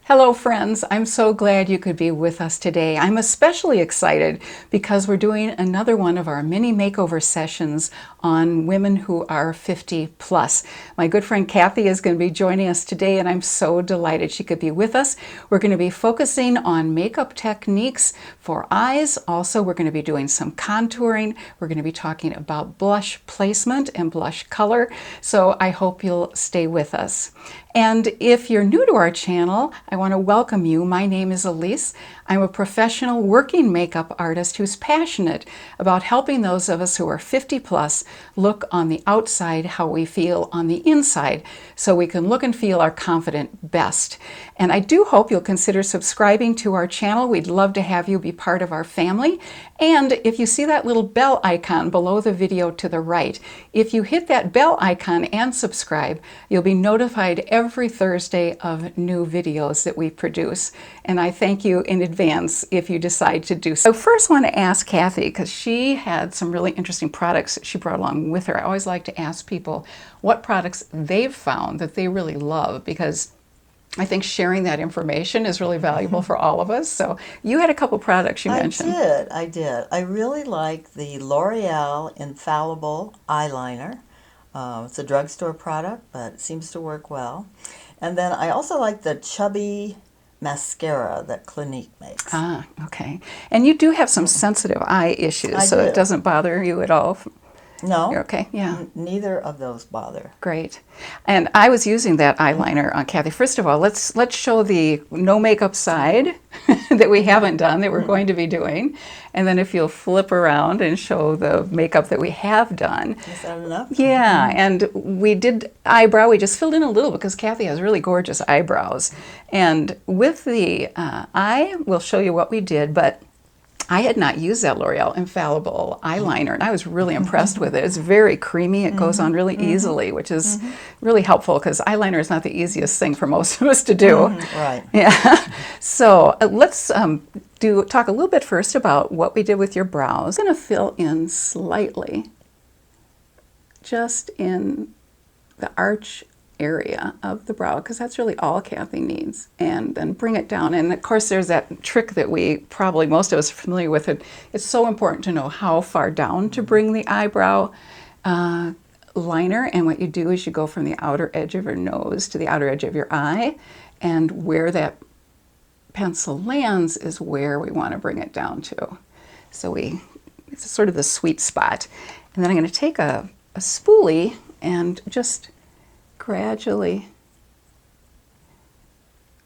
Hello friends, I'm so glad you could be with us today. I'm especially excited because we're doing another one of our mini makeover sessions on women who are 50 plus. My good friend Kathy is going to be joining us today and I'm so delighted she could be with us. We're going to be focusing on makeup techniques for eyes. Also, we're going to be doing some contouring. We're going to be talking about blush placement and blush color. So I hope you'll stay with us. And if you're new to our channel, I want to welcome you. My name is Elise. I'm a professional working makeup artist who's passionate about helping those of us who are 50 plus look on the outside how we feel on the inside so we can look and feel our confident best. And I do hope you'll consider subscribing to our channel. We'd love to have you be part of our family. And if you see that little bell icon below the video to the right, if you hit that bell icon and subscribe, you'll be notified every Thursday of new videos that we produce. And I thank you in advance if you decide to do so. I first want to ask Kathy, because she had some really interesting products that she brought along with her. I always like to ask people what products they've found that they really love, because I think sharing that information is really valuable for all of us. So you had a couple products you mentioned. I did. I really like the L'Oreal Infallible Eyeliner. It's a drugstore product, but it seems to work well. And then I also like the Chubby Mascara that Clinique makes. Ah, okay. And you do have some sensitive eye issues, so it doesn't bother you at all? No. You're okay? Yeah. Neither of those bother. Great. And I was using that eyeliner on Kathy. First of all, let's show the no makeup side that we haven't done, that we're going to be doing. And then if you'll flip around and show the makeup that we have done. Is that enough? Yeah, and we did eyebrow. We just filled in a little because Kathy has really gorgeous eyebrows. And with the eye, we'll show you what we did, but I had not used that L'Oreal Infallible eyeliner, and I was really impressed with it. It's very creamy. It goes on really easily, which is really helpful because eyeliner is not the easiest thing for most of us to do. Right. Yeah. So let's talk a little bit first about what we did with your brows. I'm going to fill in slightly, just in the arch area of the brow, because that's really all Kathy needs, and then bring it down. And of course there's that trick that we probably most of us are familiar with. It's so important to know how far down to bring the eyebrow liner, and what you do is you go from the outer edge of your nose to the outer edge of your eye, and where that pencil lands is where we want to bring it down to. So it's sort of the sweet spot. And then I'm going to take a spoolie and just gradually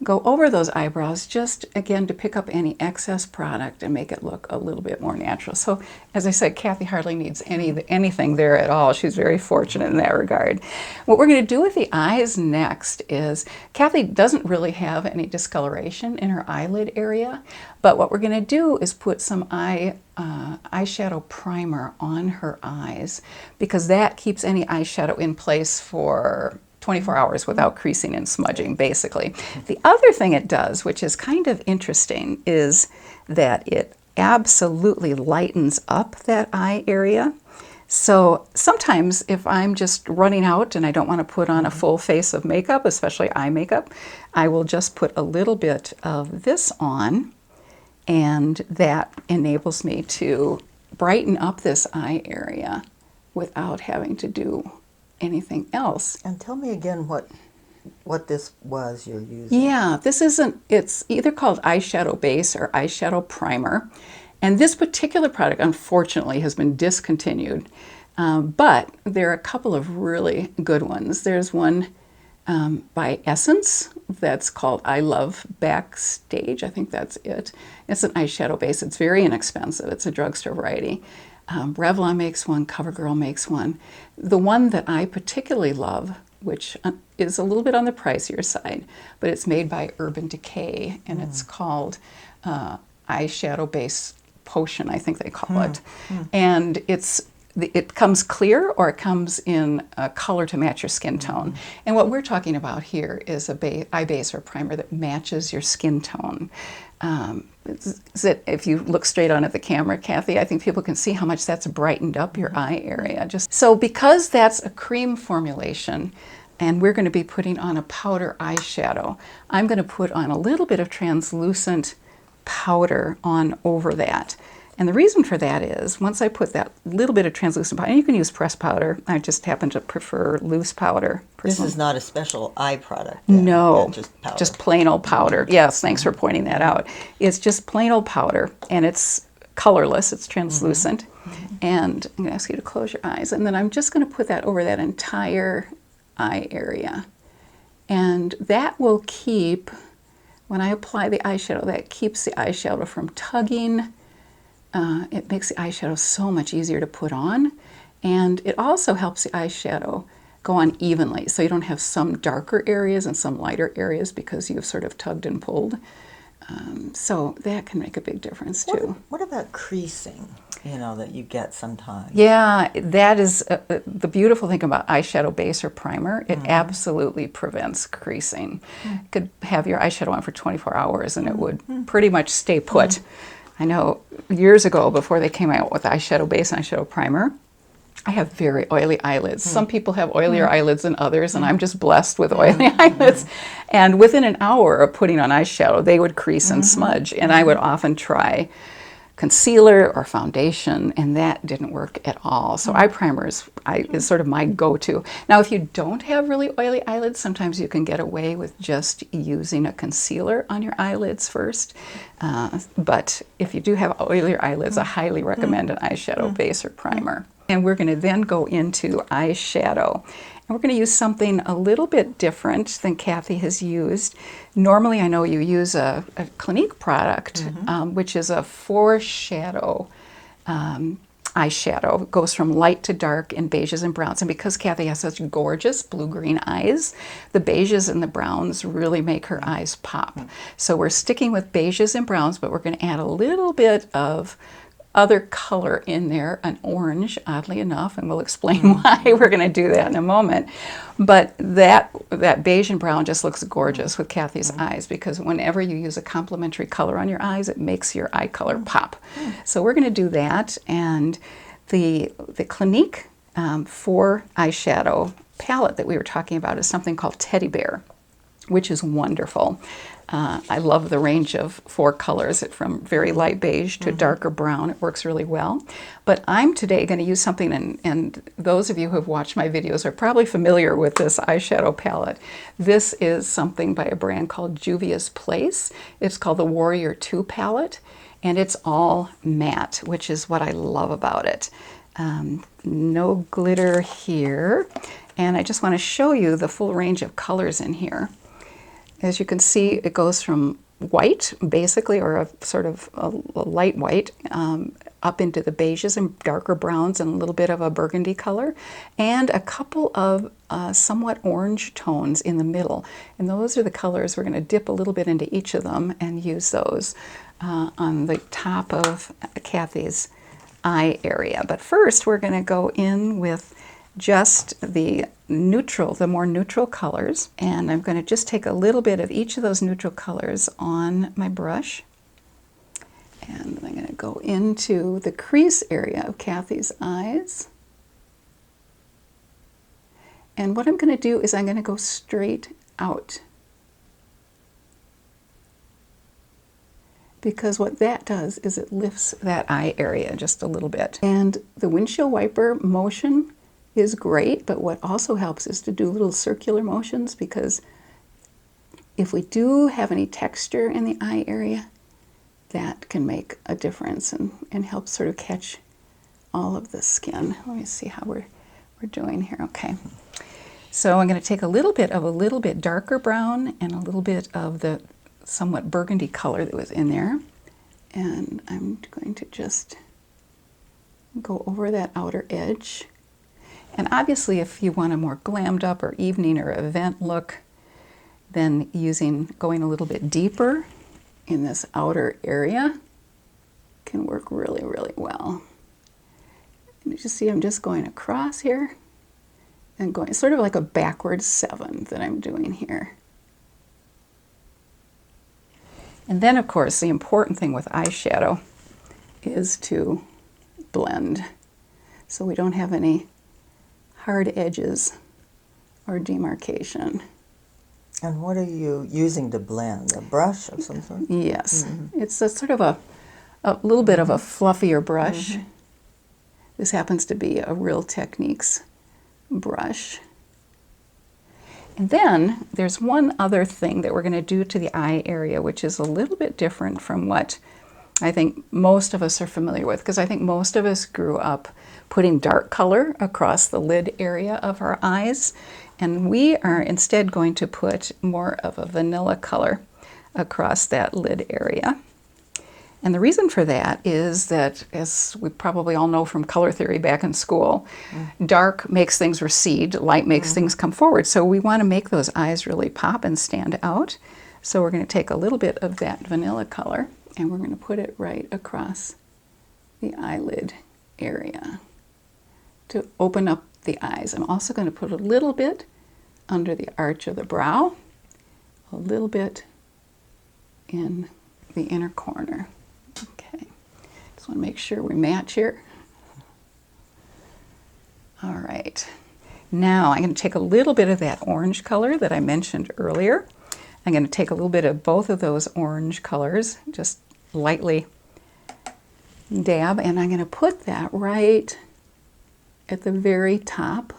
go over those eyebrows, just again to pick up any excess product and make it look a little bit more natural. So as I said, Kathy hardly needs anything there at all. She's very fortunate in that regard. What we're going to do with the eyes next is, Kathy doesn't really have any discoloration in her eyelid area, but what we're going to do is put some eyeshadow primer on her eyes, because that keeps any eyeshadow in place for 24 hours without creasing and smudging, basically. The other thing it does, which is kind of interesting, is that it absolutely lightens up that eye area. So sometimes if I'm just running out and I don't want to put on a full face of makeup, especially eye makeup, I will just put a little bit of this on, and that enables me to brighten up this eye area without having to do anything else. And tell me again what this was you're using. Yeah, it's either called eyeshadow base or eyeshadow primer. And this particular product, unfortunately, has been discontinued. But there are a couple of really good ones. There's one by Essence that's called I Love Backstage. I think that's it. It's an eyeshadow base. It's very inexpensive. It's a drugstore variety. Revlon makes one, CoverGirl makes one. The one that I particularly love, which is a little bit on the pricier side, but it's made by Urban Decay, and it's called Eyeshadow Base Potion, I think they call it. And it comes clear, or it comes in a color to match your skin tone. And what we're talking about here is eye base or primer that matches your skin tone. If you look straight on at the camera, Kathy, I think people can see how much that's brightened up your eye area. So because that's a cream formulation, and we're going to be putting on a powder eyeshadow. I'm going to put on a little bit of translucent powder on over that. And the reason for that is, once I put that little bit of translucent powder, and you can use pressed powder, I just happen to prefer loose powder personally. This is not a special eye product then. No, Just powder. just plain old powder. Yes, thanks for pointing that out. It's just plain old powder, and it's colorless, it's translucent. And I'm going to ask you to close your eyes, and then I'm just going to put that over that entire eye area. And that will keep, when I apply the eyeshadow, that keeps the eyeshadow from tugging. It makes the eyeshadow so much easier to put on, and it also helps the eyeshadow go on evenly, so you don't have some darker areas and some lighter areas because you've sort of tugged and pulled. So that can make a big difference too. What about creasing, that you get sometimes? Yeah, that is the beautiful thing about eyeshadow base or primer. It absolutely prevents creasing. You could have your eyeshadow on for 24 hours and it would pretty much stay put. I know years ago, before they came out with eyeshadow base and eyeshadow primer, I have very oily eyelids. Some people have oilier eyelids than others, and I'm just blessed with oily eyelids. And within an hour of putting on eyeshadow, they would crease and smudge. And I would often try concealer or foundation, and that didn't work at all. So eye primer is sort of my go-to. Now, if you don't have really oily eyelids, sometimes you can get away with just using a concealer on your eyelids first. But if you do have oilier eyelids, I highly recommend an eyeshadow base or primer. And we're going to then go into eyeshadow. And we're going to use something a little bit different than Kathy has used. Normally, I know you use a Clinique product, which is a foreshadow eyeshadow. It goes from light to dark in beiges and browns. And because Kathy has such gorgeous blue-green eyes, the beiges and the browns really make her eyes pop. So we're sticking with beiges and browns, but we're going to add a little bit of other color in there, an orange, oddly enough, and we'll explain why we're going to do that in a moment. But that beige and brown just looks gorgeous with Kathy's eyes, because whenever you use a complementary color on your eyes, it makes your eye color pop. So we're going to do that, and the Clinique for eyeshadow palette that we were talking about is something called Teddy Bear, which is wonderful. I love the range of 4 colors, from very light beige to darker brown. It works really well. But I'm today going to use something, and those of you who have watched my videos are probably familiar with this eyeshadow palette. This is something by a brand called Juvia's Place. It's called the Warrior 2 palette, and it's all matte, which is what I love about it. No glitter here. And I just want to show you the full range of colors in here. As you can see, it goes from white, basically, or a sort of a light white, up into the beiges and darker browns and a little bit of a burgundy color, and a couple of somewhat orange tones in the middle. And those are the colors. We're going to dip a little bit into each of them and use those on the top of Kathy's eye area. But first, we're going to go in with just the more neutral colors, and I'm going to just take a little bit of each of those neutral colors on my brush, and I'm going to go into the crease area of Kathy's eyes. And what I'm going to do is I'm going to go straight out, because what that does is it lifts that eye area just a little bit. And the windshield wiper motion is great, but what also helps is to do little circular motions, because if we do have any texture in the eye area, that can make a difference and help sort of catch all of the skin. Let me see how we're doing here. Okay. So I'm going to take a little bit darker brown and a little bit of the somewhat burgundy color that was in there, and I'm going to just go over that outer edge. And obviously, if you want a more glammed up or evening or event look, then going a little bit deeper in this outer area can work really, really well. And you just see I'm just going across here and going sort of like a backward 7 that I'm doing here. And then, of course, the important thing with eyeshadow is to blend, so we don't have any hard edges or demarcation. And what are you using to blend? A brush of some sort? Yes, it's a sort of a little bit of a fluffier brush. This happens to be a Real Techniques brush. And then there's one other thing that we're going to do to the eye area, which is a little bit different from what I think most of us are familiar with, because I think most of us grew up putting dark color across the lid area of our eyes. And we are instead going to put more of a vanilla color across that lid area. And the reason for that is that, as we probably all know from color theory back in school, dark makes things recede, light makes things come forward. So we want to make those eyes really pop and stand out. So we're going to take a little bit of that vanilla color and we're going to put it right across the eyelid area to open up the eyes. I'm also going to put a little bit under the arch of the brow, a little bit in the inner corner. Okay, just want to make sure we match here. All right, now I'm going to take a little bit of that orange color that I mentioned earlier. I'm going to take a little bit of both of those orange colors, just lightly dab, and I'm going to put that right at the very top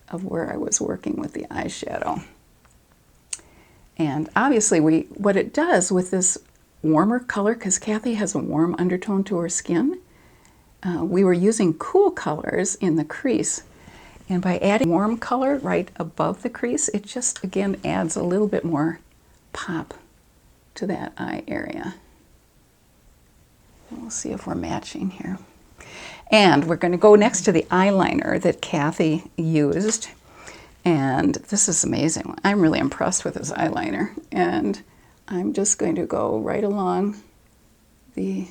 of where I was working with the eyeshadow. And obviously what it does with this warmer color, because Kathy has a warm undertone to her skin, we were using cool colors in the crease. And by adding warm color right above the crease, it just, again, adds a little bit more pop to that eye area. And we'll see if we're matching here. And we're going to go next to the eyeliner that Kathy used. And this is amazing. I'm really impressed with this eyeliner. And I'm just going to go right along the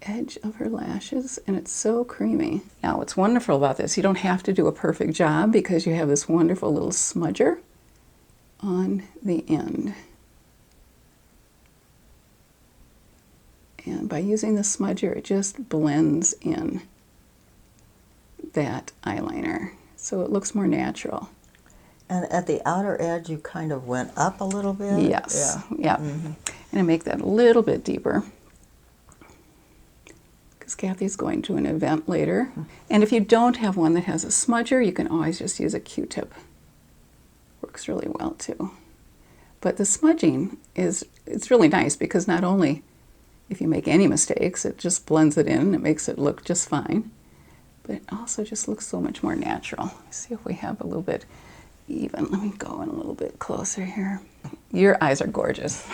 edge of her lashes, and it's so creamy. Now, what's wonderful about this, you don't have to do a perfect job because you have this wonderful little smudger on the end. And by using the smudger, it just blends in that eyeliner, so it looks more natural. And at the outer edge, you kind of went up a little bit? Yes, yeah. And I make that a little bit deeper, because Kathy's going to an event later. And if you don't have one that has a smudger, you can always just use a Q-tip. Works really well too. But the smudging it's really nice, because not only if you make any mistakes, it just blends it in, it makes it look just fine, but it also just looks so much more natural. Let's see if we have a little bit even. Let me go in a little bit closer here. Your eyes are gorgeous.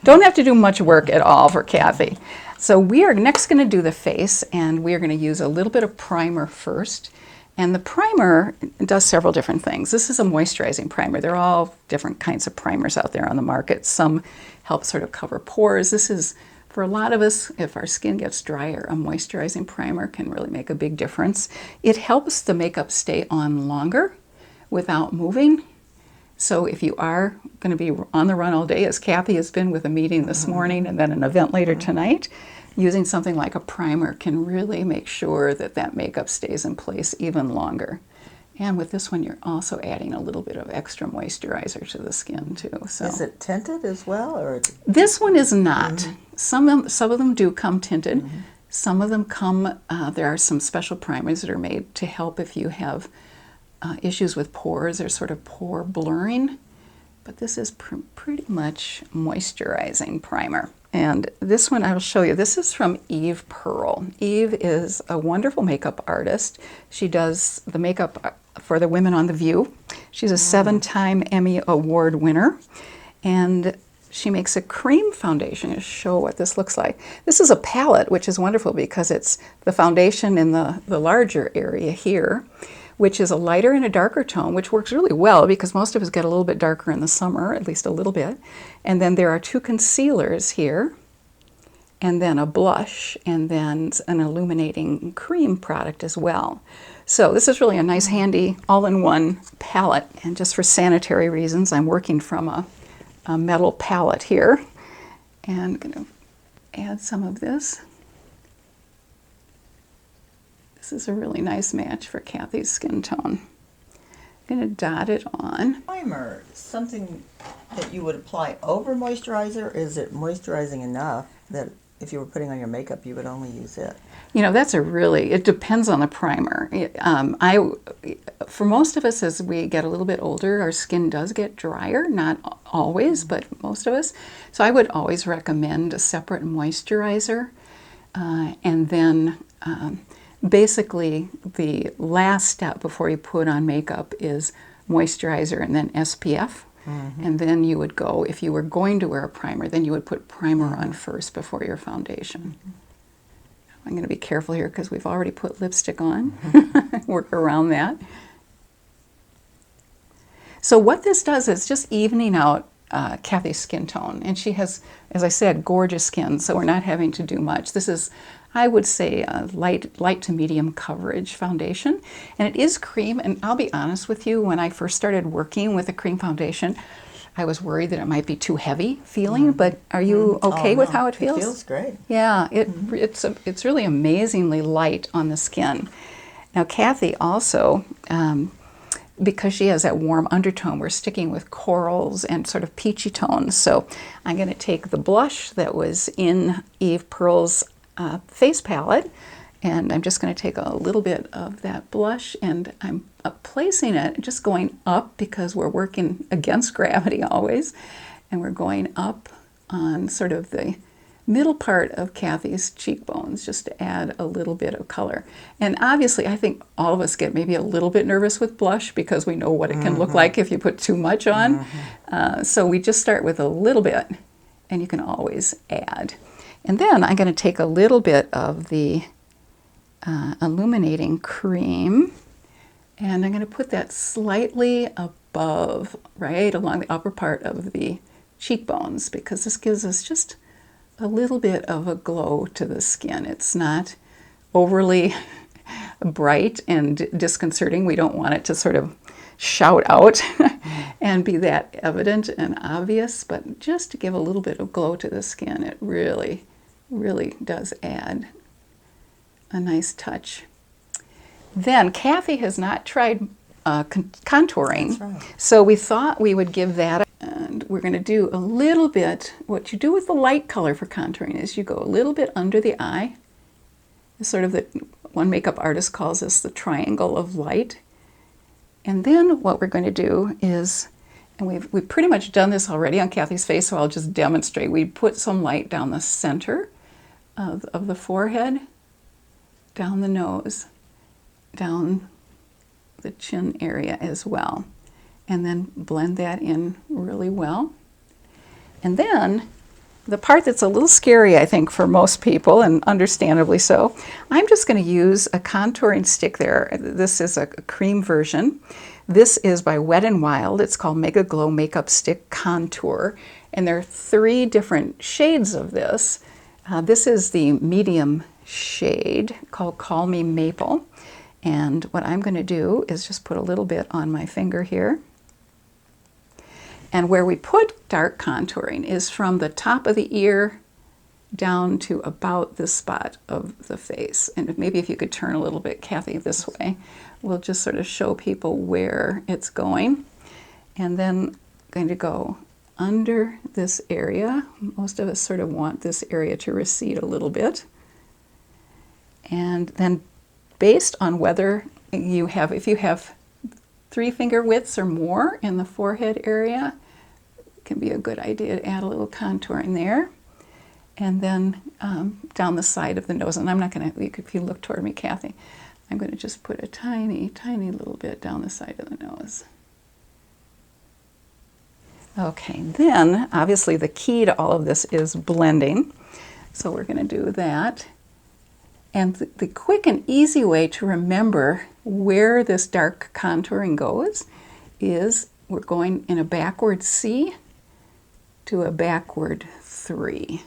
Don't have to do much work at all for Kathy. So we are next going to do the face, and we are going to use a little bit of primer first. And the primer does several different things. This is a moisturizing primer. There are all different kinds of primers out there on the market. Some help sort of cover pores. This is, for a lot of us, if our skin gets drier, a moisturizing primer can really make a big difference. It helps the makeup stay on longer without moving. So if you are going to be on the run all day, as Kathy has been with a meeting this morning and then an event later tonight, using something like a primer can really make sure that that makeup stays in place even longer. And with this one, you're also adding a little bit of extra moisturizer to the skin too. So is it tinted as well, or? This one is not. Some of them do come tinted. Some of them come. There are some special primers that are made to help if you have issues with pores or sort of pore blurring. But this is pretty much moisturizing primer. And this one I will show you. This is from Eve Pearl. Eve is a wonderful makeup artist. She does the makeup for the women on The View. She's a 7-time Emmy Award winner. And she makes a cream foundation to show what this looks like. This is a palette, which is wonderful because it's the foundation in the larger area here, which is a lighter and a darker tone, which works really well because most of us get a little bit darker in the summer, at least a little bit. And then there are 2 concealers here, and then a blush, and then an illuminating cream product as well. So this is really a nice, handy, all-in-one palette. And just for sanitary reasons, I'm working from a metal palette here. And I'm going to add some of this. This is a really nice match for Kathy's skin tone. I'm going to dot it on. Primer, something that you would apply over moisturizer, or is it moisturizing enough that if you were putting on your makeup, you would only use it? You know, it depends on the primer. For most of us, as we get a little bit older, our skin does get drier, not always, but most of us. So I would always recommend a separate moisturizer. And then basically the last step before you put on makeup is moisturizer and then SPF. And then you would go, if you were going to wear a primer, then you would put primer on first before your foundation. I'm going to be careful here because we've already put lipstick on. Work around that. So what this does is just evening out Kathy's skin tone. And she has, as I said, gorgeous skin, so we're not having to do much. This is, I would say, a light to medium coverage foundation. And it is cream, and I'll be honest with you, when I first started working with a cream foundation, I was worried that it might be too heavy feeling, but are you okay with how it feels? It feels great. Yeah, it's really amazingly light on the skin. Now Kathy also, because she has that warm undertone, we're sticking with corals and sort of peachy tones. So I'm going to take the blush that was in Eve Pearl's face palette, and I'm just going to take a little bit of that blush, and I'm placing it, just going up because we're working against gravity always, and we're going up on sort of the middle part of Kathy's cheekbones just to add a little bit of color. And obviously I think all of us get maybe a little bit nervous with blush because we know what it can look like if you put too much on. So we just start with a little bit, and you can always add. And then I'm going to take a little bit of the illuminating cream, and I'm going to put that slightly above, right along the upper part of the cheekbones, because this gives us just a little bit of a glow to the skin. It's not overly bright and disconcerting. We don't want it to sort of shout out and be that evident and obvious, but just to give a little bit of glow to the skin, it really, really does add a nice touch. Then Kathy has not tried contouring, That's right. so we thought we would give that, and we're going to do a little bit. What you do with the light color for contouring is you go a little bit under the eye. It's sort of the, one makeup artist calls this the triangle of light. And then what we're going to do is, and we've pretty much done this already on Kathy's face, so I'll just demonstrate. We put some light down the center of the forehead, down the nose, down the chin area as well, and then blend that in really well. And then the part that's a little scary, I think, for most people, and understandably so, I'm just going to use a contouring stick there. This is a cream version. This is by Wet n Wild. It's called Mega Glow Makeup Stick Contour, and there are 3 different shades of this. This is the medium shade called Call Me Maple. And what I'm going to do is just put a little bit on my finger here. And where we put dark contouring is from the top of the ear down to about this spot of the face. And maybe if you could turn a little bit, Kathy, this way, we'll just sort of show people where it's going. And then I'm going to go under this area. Most of us sort of want this area to recede a little bit. And then based on whether you have, if you have 3 finger widths or more in the forehead area, it can be a good idea to add a little contouring there. And then down the side of the nose, and I'm not going to, if you look toward me, Kathy, I'm going to just put a tiny, tiny little bit down the side of the nose. Okay, then obviously the key to all of this is blending. So we're going to do that. And the quick and easy way to remember where this dark contouring goes is we're going in a backward C to a backward 3.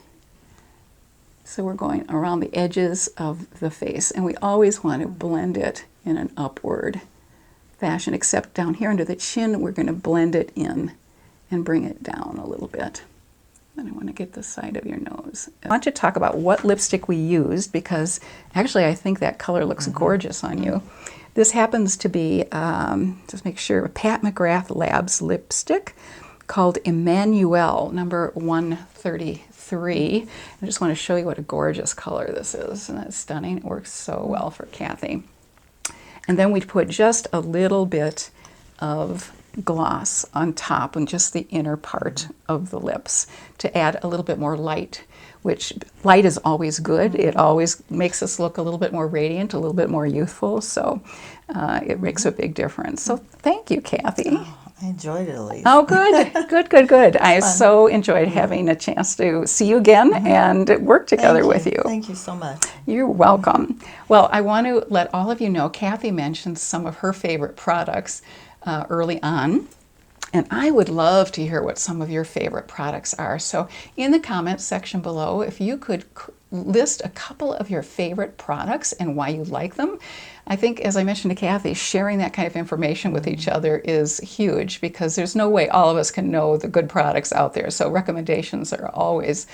So we're going around the edges of the face, and we always want to blend it in an upward fashion, except down here under the chin, we're going to blend it in and bring it down a little bit. And I want to get the side of your nose. I want to talk about what lipstick we used because actually I think that color looks gorgeous on you. This happens to be, just make sure, Pat McGrath Labs lipstick called Emmanuel, number 133. I just want to show you what a gorgeous color this is. Isn't that stunning? It works so well for Kathy. And then we put just a little bit of gloss on top and just the inner part of the lips to add a little bit more light, which light is always good. It always makes us look a little bit more radiant, a little bit more youthful, so it makes a big difference. So thank you, Kathy. Oh, I enjoyed it, Elise. Oh, good, good, good, good. I so enjoyed having a chance to see you again and work together with you. Thank you so much. You're welcome. Well, I want to let all of you know, Kathy mentioned some of her favorite products early on. And I would love to hear what some of your favorite products are. So in the comments section below, if you could list a couple of your favorite products and why you like them. I think, as I mentioned to Kathy, sharing that kind of information with each other is huge because there's no way all of us can know the good products out there. So recommendations are always,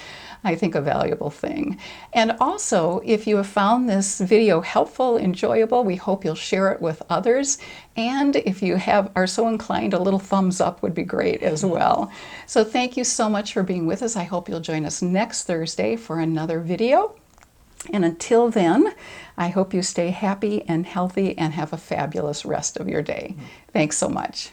I think, a valuable thing. And also, if you have found this video helpful, enjoyable, we hope you'll share it with others. And if you are so inclined, a little thumbs up would be great as well. So thank you so much for being with us. I hope you'll join us next Thursday for another video. And until then, I hope you stay happy and healthy and have a fabulous rest of your day. Thanks so much.